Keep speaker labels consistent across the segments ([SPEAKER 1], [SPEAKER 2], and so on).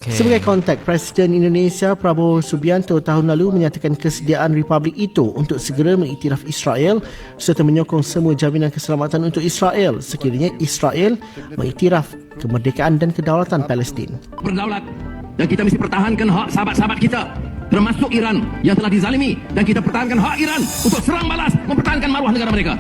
[SPEAKER 1] Sebagai konteks, Presiden Indonesia Prabowo Subianto tahun lalu menyatakan kesediaan Republik itu untuk segera mengiktiraf Israel serta menyokong semua jaminan keselamatan untuk Israel sekiranya Israel mengiktiraf kemerdekaan dan kedaulatan Palestin.
[SPEAKER 2] Berdaulat, dan kita mesti pertahankan hak sahabat-sahabat kita, termasuk Iran yang telah dizalimi, dan kita pertahankan hak Iran untuk serang balas mempertahankan maruah negara mereka.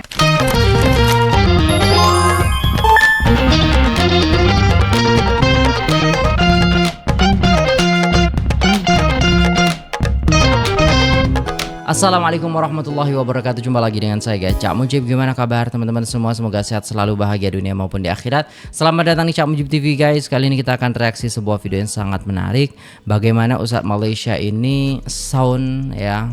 [SPEAKER 3] Assalamualaikum warahmatullahi wabarakatuh. Jumpa lagi dengan saya guys, Cak Mujib. Gimana kabar teman-teman semua? Semoga sehat selalu, bahagia dunia maupun di akhirat. Selamat datang di Cak Mujib TV guys. Kali ini kita akan reaksi sebuah video yang sangat menarik. Bagaimana Ustadz Malaysia ini sound ya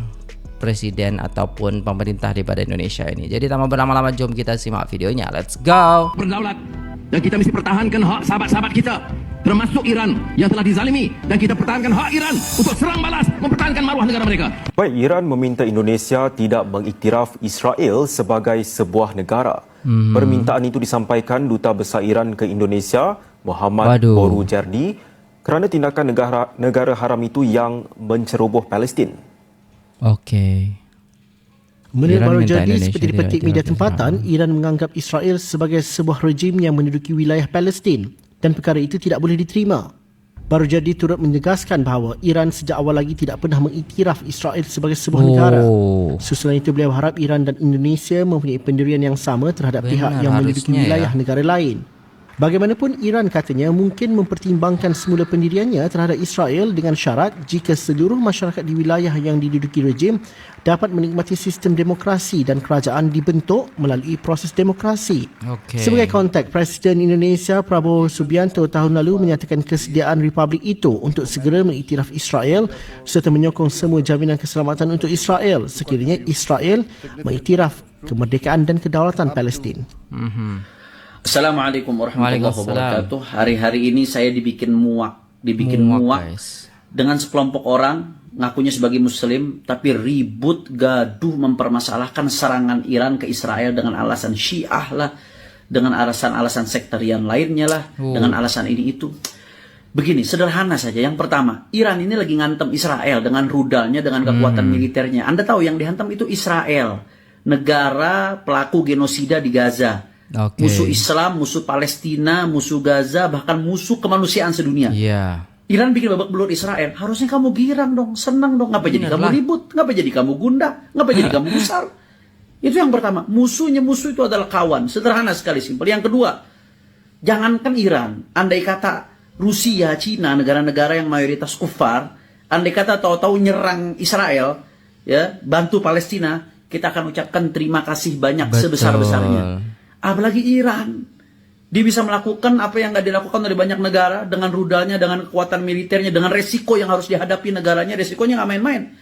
[SPEAKER 3] presiden ataupun pemerintah daripada Indonesia ini. Jadi tanpa berlama-lama jom kita simak videonya. Let's go.
[SPEAKER 2] Berdaulat, dan kita mesti pertahankan hak sahabat-sahabat kita, termasuk Iran yang telah dizalimi, dan kita pertahankan hak Iran untuk serang balas mempertahankan maruah negara mereka.
[SPEAKER 4] Baik, Iran meminta Indonesia tidak mengiktiraf Israel sebagai sebuah negara. Permintaan itu disampaikan Duta Besar Iran ke Indonesia, Muhammad Borujerdi, kerana tindakan negara haram itu yang menceroboh Palestin.
[SPEAKER 3] Okey.
[SPEAKER 1] Menurut Borujerdi, seperti dipetik media tempatan, Iran menganggap Israel sebagai sebuah rejim yang menduduki wilayah Palestin dan perkara itu tidak boleh diterima. Borujerdi turut menegaskan bahawa Iran sejak awal lagi tidak pernah mengiktiraf Israel sebagai sebuah negara. Susulan itu beliau harap Iran dan Indonesia mempunyai pendirian yang sama terhadap pihak yang menduduki wilayah negara lain. Bagaimanapun, Iran katanya mungkin mempertimbangkan semula pendiriannya terhadap Israel dengan syarat jika seluruh masyarakat di wilayah yang diduduki rejim dapat menikmati sistem demokrasi dan kerajaan dibentuk melalui proses demokrasi. Sebagai konteks, Presiden Indonesia Prabowo Subianto tahun lalu menyatakan kesediaan Republik itu untuk segera mengiktiraf Israel serta menyokong semua jaminan keselamatan untuk Israel sekiranya Israel mengiktiraf kemerdekaan dan kedaulatan Palestin.
[SPEAKER 5] Assalamualaikum warahmatullahi wabarakatuh. Hari-hari ini saya dibikin muak
[SPEAKER 3] Guys.
[SPEAKER 5] dengan sekelompok orang ngakunya sebagai muslim tapi ribut gaduh mempermasalahkan serangan Iran ke Israel dengan alasan Syiah lah, dengan alasan-alasan sektarian lainnya lah, dengan alasan ini itu. Begini, sederhana saja. Yang pertama, Iran ini lagi ngantem Israel dengan rudalnya, dengan kekuatan militernya. Anda tahu yang dihantam itu Israel, negara pelaku genosida di Gaza. Musuh Islam, musuh Palestina, musuh Gaza, bahkan musuh kemanusiaan sedunia. Iran bikin babak belur Israel. Harusnya kamu girang dong, senang dong. Ngapa jadi kamu ribut? Ngapa jadi kamu gundah? Ngapa jadi kamu gusar? Itu yang pertama. Musuhnya musuh itu adalah kawan. Sederhana sekali, simpel. Yang kedua, jangankan Iran, andai kata Rusia, Cina, negara-negara yang mayoritas kufar, andai kata tahu-tahu nyerang Israel, ya, bantu Palestina, kita akan ucapkan terima kasih banyak sebesar-besarnya. Apalagi Iran, dia bisa melakukan apa yang nggak dilakukan oleh banyak negara dengan rudalnya, dengan kekuatan militernya, dengan resiko yang harus dihadapi negaranya. Resikonya nggak main-main.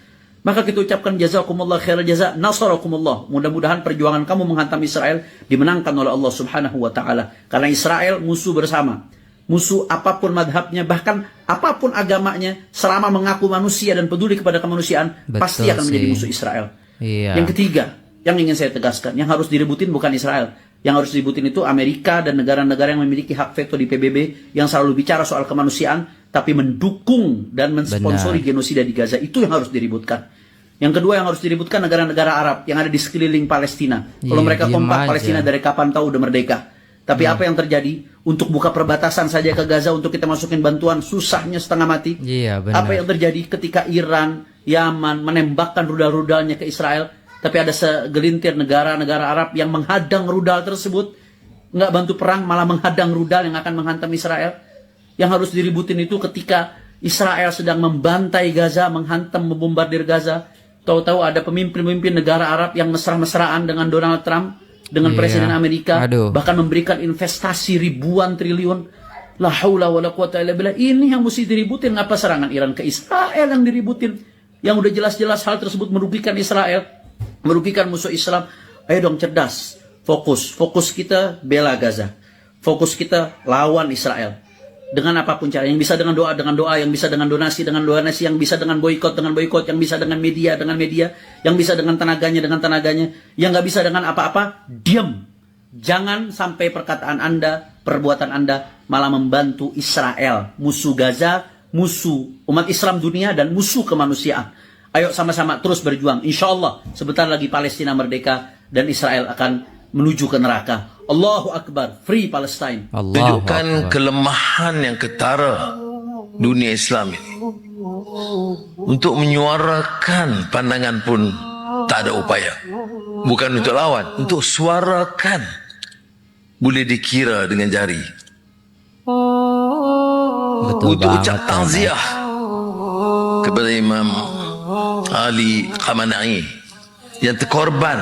[SPEAKER 5] Maka kita ucapkan jazakumullah khairal jaza, nasarakumullah. Mudah-mudahan perjuangan kamu menghantam Israel dimenangkan oleh Allah Subhanahu wa taala. Karena Israel musuh bersama. Musuh apapun madhabnya, bahkan apapun agamanya, selama mengaku manusia dan peduli kepada kemanusiaan, pasti akan menjadi musuh Israel. Yang ketiga, yang ingin saya tegaskan, yang harus diributin bukan Israel. Yang harus diributin itu Amerika dan negara-negara yang memiliki hak veto di PBB, yang selalu bicara soal kemanusiaan, tapi mendukung dan mensponsori genosida di Gaza. Itu yang harus diributkan. Yang kedua yang harus diributkan negara-negara Arab yang ada di sekeliling Palestina. Kalau mereka kompak, Palestina dari kapan tahu udah merdeka. Tapi apa yang terjadi? Untuk buka perbatasan saja ke Gaza untuk kita masukin bantuan, susahnya setengah mati. Apa yang terjadi ketika Iran, Yaman menembakkan rudal-rudalnya ke Israel, tapi ada segelintir negara-negara Arab yang menghadang rudal tersebut, nggak bantu perang, malah menghadang rudal yang akan menghantam Israel. Yang harus diributin itu ketika Israel sedang membantai Gaza, menghantam, membombardir Gaza. Tahu-tahu ada pemimpin-pemimpin negara Arab yang mesra-mesraan dengan Donald Trump, dengan Presiden Amerika, bahkan memberikan investasi ribuan triliun. La haula wala quwata illa billah. Ini yang mesti diributin. Ngapa serangan Iran ke Israel yang diributin? Yang udah jelas-jelas hal tersebut merugikan Israel, merugikan musuh Islam. Ayo dong cerdas, fokus kita bela Gaza, fokus kita lawan Israel dengan apapun cara, yang bisa dengan doa, yang bisa dengan donasi, yang bisa dengan boikot, yang bisa dengan media, yang bisa dengan tenaganya, yang nggak bisa dengan apa-apa, diam. Jangan sampai perkataan Anda, perbuatan Anda malah membantu Israel, musuh Gaza, musuh umat Islam dunia dan musuh kemanusiaan. Ayo sama-sama terus berjuang. InsyaAllah sebentar lagi Palestina merdeka dan Israel akan menuju ke neraka. Allahu Akbar. Free Palestine.
[SPEAKER 6] Tunjukkan kelemahan yang ketara dunia Islam ini. Untuk menyuarakan pandangan pun tak ada upaya. Bukan untuk lawan, untuk suarakan. Boleh dikira dengan jari.
[SPEAKER 3] Betul
[SPEAKER 6] Untuk
[SPEAKER 3] banget.
[SPEAKER 6] ucap takziah kepada Imam Ali Khamenei yang terkorban,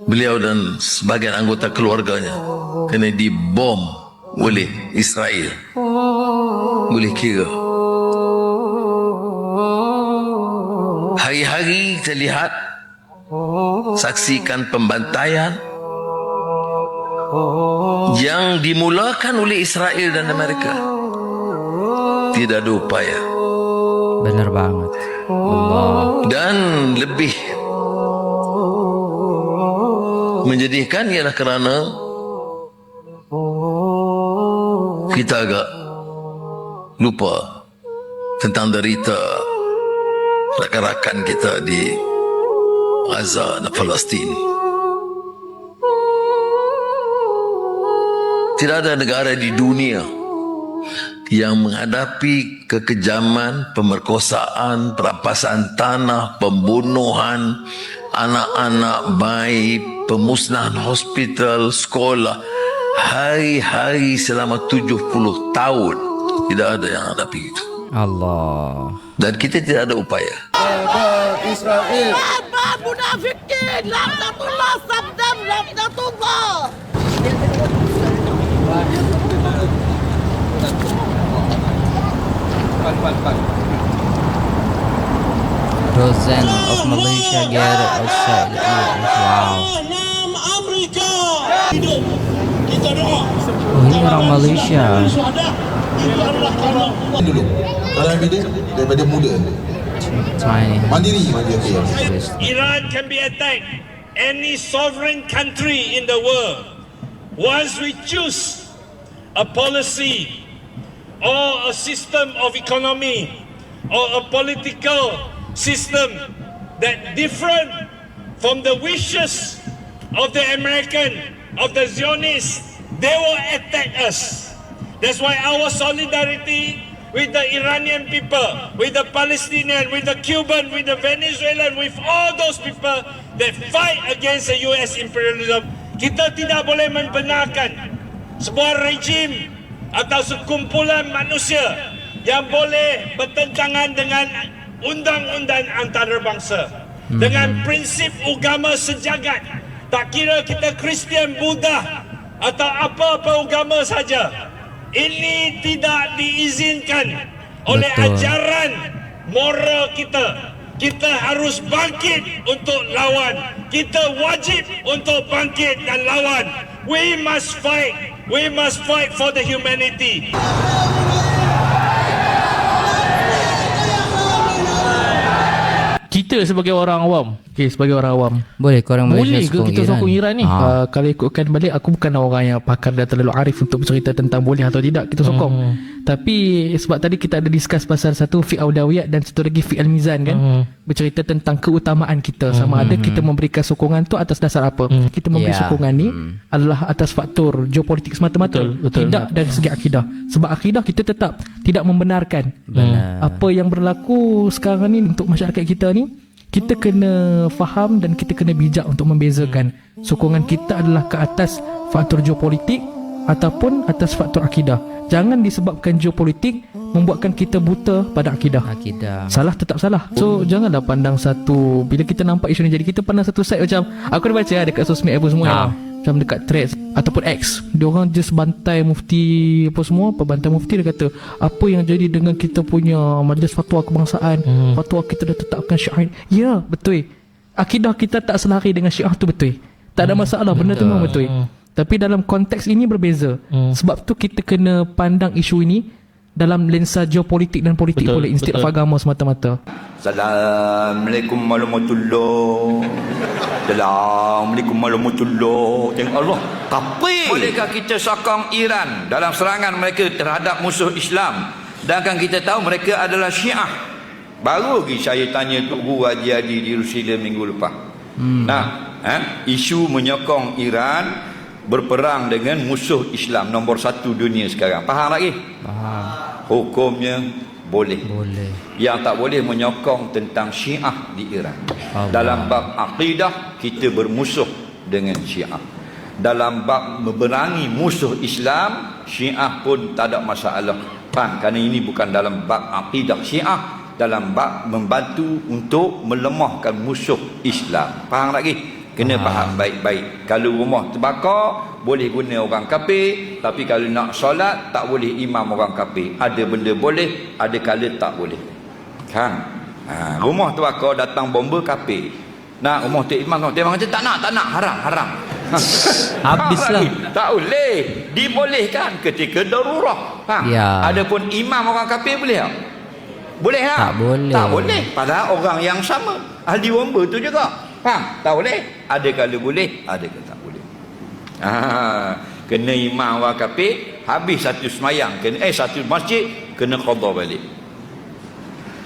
[SPEAKER 6] beliau dan sebagian anggota keluarganya kena dibom oleh Israel. Boleh kira. Hari-hari kita lihat, saksikan pembantaian yang dimulakan oleh Israel dan Amerika. Tidak ada upaya.
[SPEAKER 3] Benar banget. Allah.
[SPEAKER 6] Dan lebih menjadikan ialah kerana kita agak lupa tentang derita rakan-rakan kita di Gaza dan Palestin. Tidak ada negara di dunia yang menghadapi kekejaman, pemerkosaan, perampasan tanah, pembunuhan anak-anak bayi, pemusnahan hospital, sekolah, hari-hari selama 70 tahun. Tidak ada yang hadapi itu.
[SPEAKER 3] Allah.
[SPEAKER 6] Dan kita tidak ada upaya.
[SPEAKER 7] Munafikin, laknatullah, sabdam, laknatullah.
[SPEAKER 3] President of Malaysia get outside the US. Wow. Oh, ini orang Malaysia.
[SPEAKER 8] Dulu kalau beda daripada muda
[SPEAKER 3] Tiny.
[SPEAKER 8] mandiri dia.
[SPEAKER 9] Iran can be attacked. Any sovereign country in the world, once we choose a policy or a system of economy or a political system that different from the wishes of the American, of the Zionists, they will attack us. That's why our solidarity with the Iranian people, with the Palestinian, with the Cuban, with the Venezuelan, with all those people that fight against the US imperialism. Kita tidak boleh membenarkan sebuah rejim atau sekumpulan manusia yang boleh bertentangan dengan undang-undang antarabangsa, dengan prinsip agama sejagat. Tak kira kita Kristian, Buddha atau apa-apa agama saja. Ini tidak diizinkan oleh ajaran moral kita. Kita harus bangkit untuk lawan. Kita wajib untuk bangkit dan lawan. We must fight. We must fight for the humanity.
[SPEAKER 10] Kita sebagai orang awam, sebagai orang awam,
[SPEAKER 3] Boleh korang
[SPEAKER 10] boleh
[SPEAKER 3] Malaysia
[SPEAKER 10] ke kita sokong Iran ni? Kalau ikutkan balik, aku bukan orang yang pakar dan terlalu arif untuk bercerita tentang boleh atau tidak kita sokong. Tapi sebab tadi kita ada discuss pasal satu fi'l aulawiyat dan satu lagi fi'l mizan kan, bercerita tentang keutamaan kita, sama ada kita memberikan sokongan tu atas dasar apa. Kita memberi sokongan ni adalah atas faktor geopolitik semata-mata, tidak dari segi akidah. Sebab akidah kita tetap tidak membenarkan apa yang berlaku sekarang ni untuk masyarakat kita ni. Kita kena faham dan kita kena bijak untuk membezakan sokongan kita adalah ke atas faktor geopolitik ataupun atas faktor akidah. Jangan disebabkan geopolitik membuatkan kita buta pada akidah. Salah tetap salah. So janganlah pandang satu, bila kita nampak isu ni, jadi kita pandang satu side macam aku dah baca dekat sosmed apa semua macam dekat threads ataupun X, diorang just bantai mufti apa semua, bantai mufti, dia kata apa yang jadi dengan kita punya majlis fatwa kebangsaan, fatwa kita dah tetapkan syiah. Ya betul, akidah kita tak selari dengan syiah tu, betul, tak ada masalah, benda tu memang betul. Tapi dalam konteks ini berbeza. Sebab tu kita kena pandang isu ini dalam lensa geopolitik dan politik pula, instead of agama semata-mata.
[SPEAKER 11] Assalamualaikum warahmatullahi. Assalamualaikum warahmatullahi. Tengok Allah. Tapi bolehkah kita sokong Iran dalam serangan mereka terhadap musuh Islam? Sedangkan kita tahu mereka adalah Syiah. Baru lagi saya tanya Tok Guru Haji Adi di Rusila minggu lepas. Isu menyokong Iran berperang dengan musuh Islam nombor 1 dunia sekarang. Faham lagi?
[SPEAKER 3] Faham.
[SPEAKER 11] Hukumnya boleh. Yang tak boleh menyokong tentang Syiah di Iran. Dalam bab akidah kita bermusuh dengan Syiah. Dalam bab memerangi musuh Islam, Syiah pun tak ada masalah. Faham? Kerana ini bukan dalam bab akidah Syiah, dalam bab membantu untuk melemahkan musuh Islam. Faham lagi? Kena faham baik-baik. Kalau rumah terbakar, boleh guna orang kafir, tapi kalau nak solat, tak boleh imam orang kafir. Ada benda boleh, ada kala tak boleh. Kan? Rumah terbakar, datang bomba kafir. Nak rumah Tok Imam kata tak nak, haram.
[SPEAKER 3] Habislah.
[SPEAKER 11] Tak boleh. Dibolehkan ketika darurah.
[SPEAKER 3] Ya.
[SPEAKER 11] Adapun imam orang kafir boleh tak? Boleh tak?
[SPEAKER 3] Tak boleh.
[SPEAKER 11] Tak boleh. Padahal orang yang sama. Ahli bomba tu juga. Faham? Tak boleh. Ada kala boleh, ada kala tak boleh. Kena imam orang kafir, habis satu semayang, satu masjid, kena qada balik.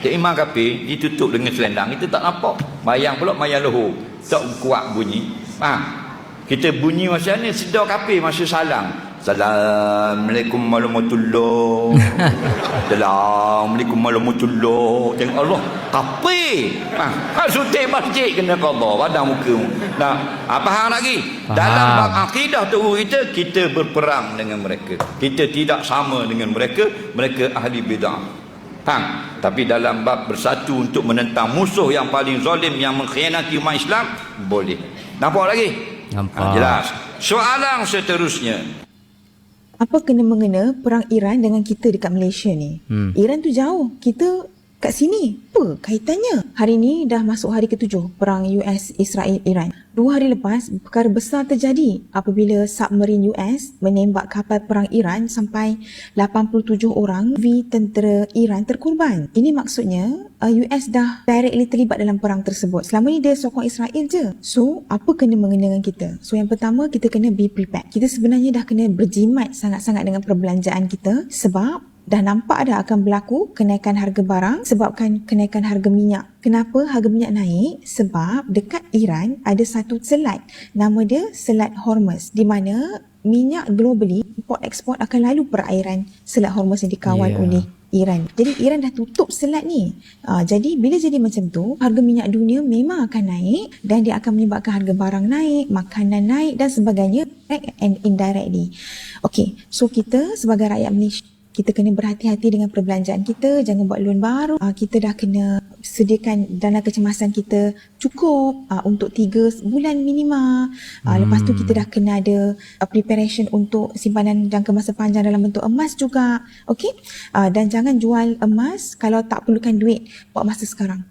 [SPEAKER 11] Imam kafir ditutup dengan selendang, kita tak nampak. Mayang pula mayang lohor, tak kuat bunyi. Kita bunyi masa ni sedar kafir masa salam. Assalamualaikum warahmatullahi Assalamualaikum warahmatullahi. Tengok Allah kafir. Suntik masjid kena qada pada muka. Faham lagi? Dalam bab akidah tu kita berperang dengan mereka. Kita tidak sama dengan mereka. Mereka ahli bid'ah. Faham? Tapi dalam bab bersatu untuk menentang musuh yang paling zalim yang mengkhianati umat Islam, boleh. Nampak lagi?
[SPEAKER 3] Nampak.
[SPEAKER 11] Jelas. Soalan seterusnya.
[SPEAKER 12] Apa kena-mengena perang Iran dengan kita dekat Malaysia ni? Iran tu jauh, kita kat sini. Apa kaitannya? Hari ni dah masuk hari ke-7 perang US Israel Iran. 2 hari lepas perkara besar terjadi apabila submarine US menembak kapal perang Iran sampai 87 orang tentera Iran terkorban. Ini maksudnya US dah directly terlibat dalam perang tersebut. Selama ni dia sokong Israel je. So apa kena mengena dengan kita? So yang pertama, kita kena be prepared. Kita sebenarnya dah kena berjimat sangat-sangat dengan perbelanjaan kita sebab dah nampak dah akan berlaku kenaikan harga barang sebabkan kenaikan harga minyak. Kenapa harga minyak naik? Sebab dekat Iran ada satu selat, nama dia Selat Hormuz, di mana minyak globally import ekspor akan lalu perairan Selat Hormuz yang dikawal oleh Iran. Jadi Iran dah tutup selat ni. Jadi bila jadi macam tu, harga minyak dunia memang akan naik dan dia akan menyebabkan harga barang naik, makanan naik dan sebagainya, direct and indirectly. Okay, so kita sebagai rakyat Malaysia, kita kena berhati-hati dengan perbelanjaan kita, jangan buat loan baru. Kita dah kena sediakan dana kecemasan kita cukup untuk 3 bulan minima. Lepas tu kita dah kena ada preparation untuk simpanan jangka masa panjang dalam bentuk emas juga. Okey? Dan jangan jual emas kalau tak perlukan duit buat masa sekarang.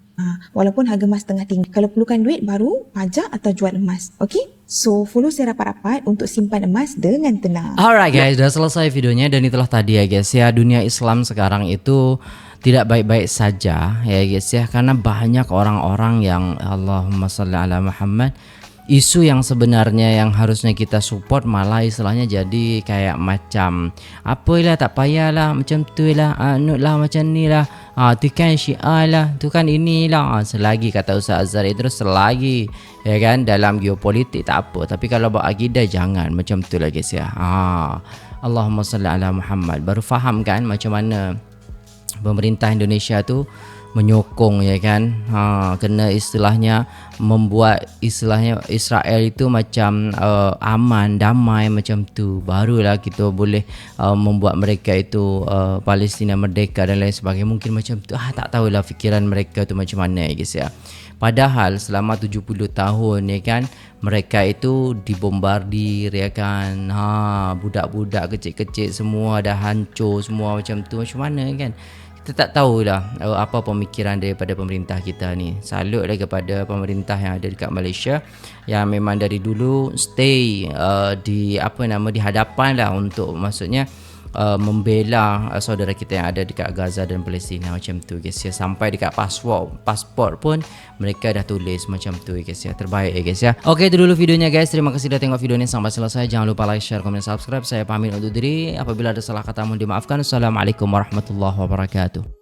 [SPEAKER 12] Walaupun harga emas tengah tinggi. Kalau perlukan duit baru pajak atau jual emas. Okey? So follow saya rapat-rapat untuk simpan emas dengan tenang.
[SPEAKER 3] Alright guys, dah selesai videonya dan itulah tadi ya guys ya, dunia Islam sekarang itu tidak baik-baik saja ya guys ya, karena banyak orang-orang yang Allahumma salli ala Muhammad, isu yang sebenarnya yang harusnya kita support malah istilahnya jadi kayak macam apalah, tak payahlah macam tu lah, lah macam ni lah, tu kan Syiah lah, tu kan inilah, selagi kata Ustaz Azhar itu selagi ya kan dalam geopolitik tak apa, tapi kalau buat akidah jangan macam tu lah guys ya. Allahumma salli ala Muhammad, baru faham kan macam mana pemerintah Indonesia tu menyokong ya kan, kena istilahnya membuat istilahnya Israel itu macam aman, damai macam tu, barulah kita boleh membuat mereka itu Palestina merdeka dan lain sebagainya, mungkin macam tu. Tak tahulah fikiran mereka tu macam mana ya guys ya. Padahal selama 70 tahun ya kan mereka itu dibombardir ya kan, budak-budak kecil-kecil semua dah hancur semua macam tu, macam mana kan. Kita tak tahulah apa pemikiran daripada pemerintah kita ni. Salutlah kepada pemerintah yang ada dekat Malaysia yang memang dari dulu stay di apa nama di hadapan lah untuk maksudnya membela saudara kita yang ada dekat Gaza dan Palestin macam tu guys ya. Sampai dekat pasport pun mereka dah tulis macam tu guys ya. Terbaik ya guys ya. Okey, itu dulu videonya guys. Terima kasih dah tengok video ini sampai selesai. Jangan lupa like, share, komen, subscribe. Saya pamit undur diri. Apabila ada salah kata mohon dimaafkan. Assalamualaikum warahmatullahi wabarakatuh.